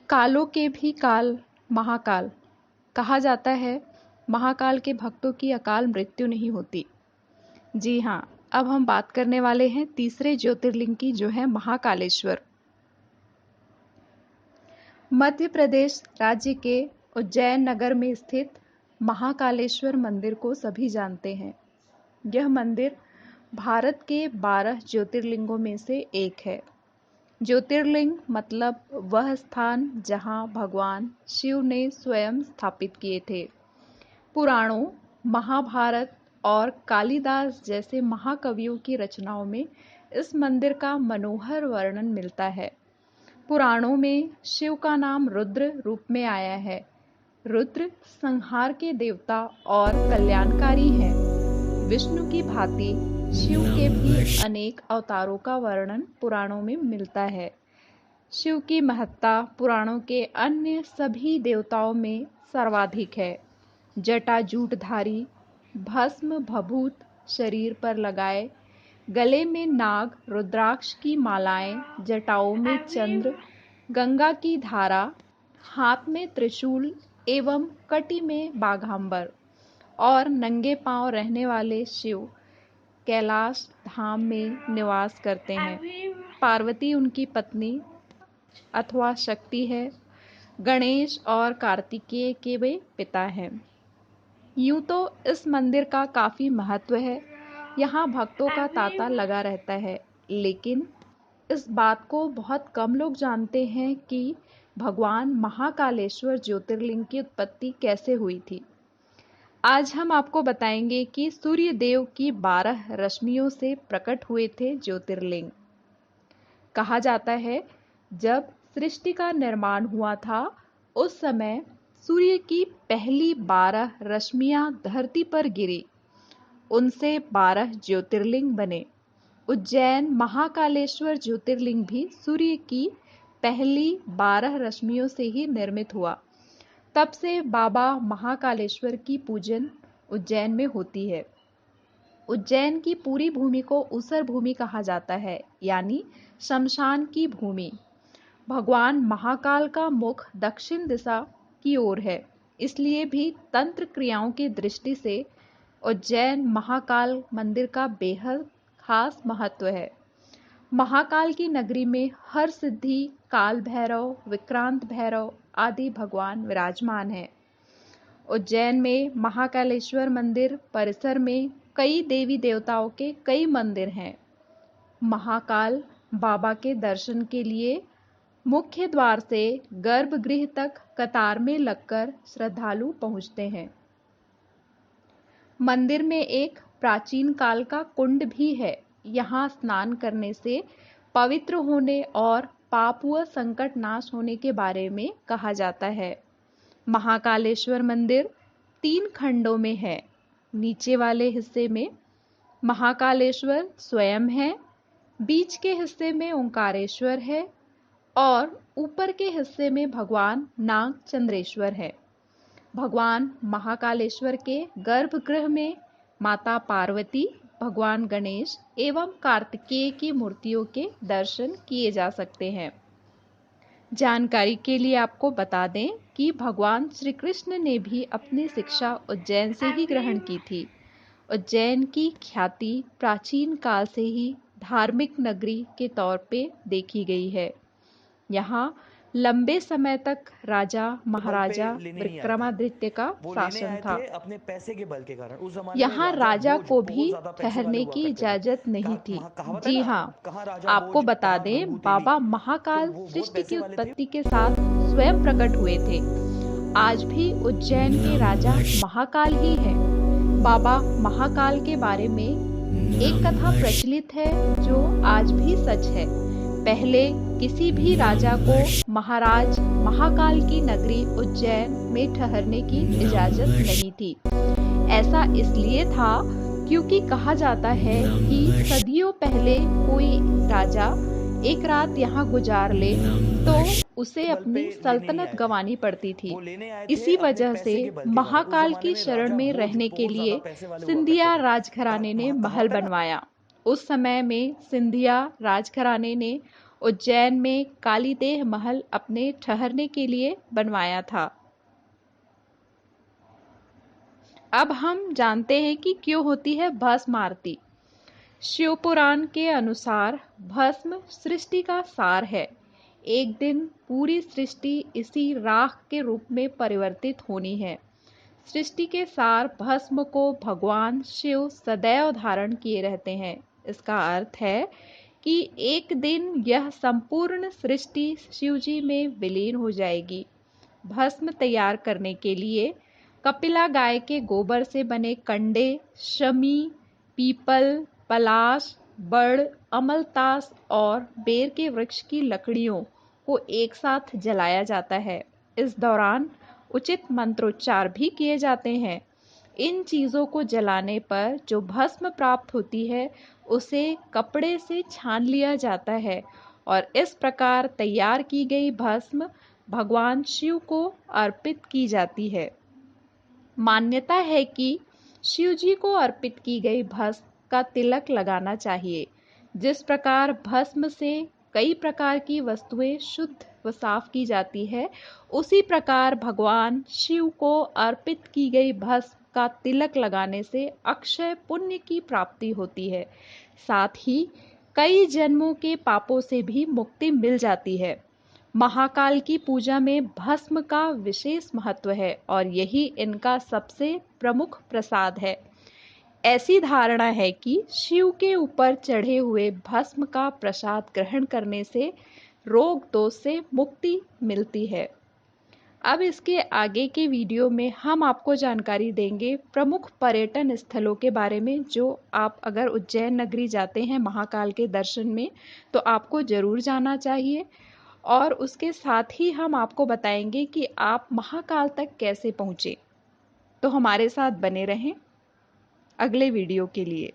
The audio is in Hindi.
कालों के भी काल महाकाल कहा जाता है। महाकाल के भक्तों की अकाल मृत्यु नहीं होती। जी हाँ, अब हम बात करने वाले हैं तीसरे ज्योतिर्लिंग की, जो है महाकालेश्वर। मध्य प्रदेश राज्य के उज्जैन नगर में स्थित महाकालेश्वर मंदिर को सभी जानते हैं। यह मंदिर भारत के 12 ज्योतिर्लिंगों में से एक है। ज्योतिर्लिंग मतलब वह स्थान जहां भगवान शिव ने स्वयं स्थापित किए थे। पुराणों, महाभारत और कालिदास जैसे महाकवियों की रचनाओं में इस मंदिर का मनोहर वर्णन मिलता है। पुराणों में शिव का नाम रुद्र रूप में आया है। रुद्र संहार के देवता और कल्याणकारी हैं। विष्णु की भांति शिव के भी अनेक अवतारों का वर्णन पुराणों में मिलता है। शिव की महत्ता पुराणों के अन्य सभी देवताओं में सर्वाधिक है। जटाजूटधारी, भस्म भभूत शरीर पर लगाए, गले में नाग रुद्राक्ष की मालाएं, जटाओं में चंद्र, गंगा की धारा, हाथ में त्रिशूल एवं कटी में बाघांबर और नंगे पांव रहने वाले शिव कैलाश धाम में निवास करते हैं। पार्वती उनकी पत्नी अथवा शक्ति है। गणेश और कार्तिकेय के वे पिता हैं। यूं तो इस मंदिर का काफ़ी महत्व है। यहाँ भक्तों का तांता लगा रहता है, लेकिन इस बात को बहुत कम लोग जानते हैं कि भगवान महाकालेश्वर ज्योतिर्लिंग की उत्पत्ति कैसे हुई थी। आज हम आपको बताएंगे कि सूर्य देव की 12 रश्मियों से प्रकट हुए थे ज्योतिर्लिंग। कहा जाता है, जब सृष्टि का निर्माण हुआ था, उस समय सूर्य की पहली 12 रश्मियां धरती पर गिरी। उनसे 12 ज्योतिर्लिंग बने। उज्जैन महाकालेश्वर ज्योतिर्लिंग भी सूर्य की पहली 12 रश्मियों से ही निर्मित हुआ। तब से बाबा महाकालेश्वर की पूजन उज्जैन में होती है। उज्जैन की पूरी भूमि को ऊसर भूमि कहा जाता है, यानी शमशान की भूमि। भगवान महाकाल का मुख दक्षिण दिशा की ओर है, इसलिए भी तंत्र क्रियाओं की दृष्टि से उज्जैन महाकाल मंदिर का बेहद खास महत्व है। महाकाल की नगरी में हर सिद्धि, काल भैरव, विक्रांत भैरव आदि भगवान विराजमान हैं। उज्जैन में महाकालेश्वर मंदिर परिसर में कई देवी देवताओं के कई मंदिर हैं। महाकाल बाबा के दर्शन के लिए मुख्य द्वार से गर्भगृह तक कतार में लगकर श्रद्धालु पहुंचते हैं। मंदिर में एक प्राचीन काल का कुंड भी है। यहाँ स्नान करने से पवित्र होने और पाप व संकट नाश होने के बारे में कहा जाता है। महाकालेश्वर मंदिर 3 खंडों में है। नीचे वाले हिस्से में महाकालेश्वर स्वयं है, बीच के हिस्से में ओंकारेश्वर है और ऊपर के हिस्से में भगवान नाग चंद्रेश्वर है। भगवान महाकालेश्वर के गर्भगृह में माता पार्वती, भगवान गणेश एवं कार्तिकेय की मूर्तियों के दर्शन किए जा सकते हैं। जानकारी के लिए आपको बता दें कि भगवान श्री कृष्ण ने भी अपनी शिक्षा उज्जैन से ही ग्रहण की थी। उज्जैन की ख्याति प्राचीन काल से ही धार्मिक नगरी के तौर पे देखी गई है। यहाँ लंबे समय तक राजा महाराजा विक्रमादित्य का शासन था। अपने पैसे के बल के कारण उस जमाने यहाँ राजा को भी ठहरने की इजाजत नहीं थी। जी हाँ, आपको बता दें, बाबा महाकाल सृष्टि की उत्पत्ति के साथ स्वयं प्रकट हुए थे। आज भी उज्जैन के राजा महाकाल ही हैं। बाबा महाकाल के बारे में एक कथा प्रचलित है जो आज भी सच है। पहले किसी भी राजा को महाराज महाकाल की नगरी उज्जैन में ठहरने की इजाजत नहीं थी। ऐसा इसलिए था क्योंकि कहा जाता है कि सदियों पहले कोई राजा एक रात यहाँ गुजार ले तो उसे अपनी सल्तनत गंवानी पड़ती थी। इसी वजह से महाकाल की शरण में रहने के लिए सिंधिया राजघराने ने महल बनवाया। उस समय में सिंधिया राजघराने ने उज्जैन में कालीदेह महल अपने ठहरने के लिए बनवाया था। अब हम जानते हैं कि क्यों होती है भस्म आरती। शिव पुराण के अनुसार भस्म सृष्टि का सार है। एक दिन पूरी सृष्टि इसी राख के रूप में परिवर्तित होनी है। सृष्टि के सार भस्म को भगवान शिव सदैव धारण किए रहते हैं। इसका अर्थ है कि एक दिन यह संपूर्ण सृष्टि शिवजी में विलीन हो जाएगी। भस्म तैयार करने के लिए कपिला गाय के गोबर से बने कंडे, शमी, पीपल, पलाश, बड़, अमलतास और बेर के वृक्ष की लकड़ियों को एक साथ जलाया जाता है। इस दौरान उचित मंत्रोच्चार भी किए जाते हैं। इन चीज़ों को जलाने पर जो भस्म प्राप्त होती है उसे कपड़े से छान लिया जाता है और इस प्रकार तैयार की गई भस्म भगवान शिव को अर्पित की जाती है। मान्यता है कि शिव जी को अर्पित की गई भस्म का तिलक लगाना चाहिए। जिस प्रकार भस्म से कई प्रकार की वस्तुएं शुद्ध व साफ की जाती है, उसी प्रकार भगवान शिव को अर्पित की गई भस्म का तिलक लगाने से अक्षय पुण्य की प्राप्ति होती है। साथ ही कई जन्मों के पापों से भी मुक्ति मिल जाती है। महाकाल की पूजा में भस्म का विशेष महत्व है और यही इनका सबसे प्रमुख प्रसाद है। ऐसी धारणा है कि शिव के ऊपर चढ़े हुए भस्म का प्रसाद ग्रहण करने से रोग दोष से मुक्ति मिलती है। अब इसके आगे के वीडियो में हम आपको जानकारी देंगे प्रमुख पर्यटन स्थलों के बारे में, जो आप अगर उज्जैन नगरी जाते हैं महाकाल के दर्शन में तो आपको ज़रूर जाना चाहिए। और उसके साथ ही हम आपको बताएंगे कि आप महाकाल तक कैसे पहुँचे। तो हमारे साथ बने रहें अगले वीडियो के लिए।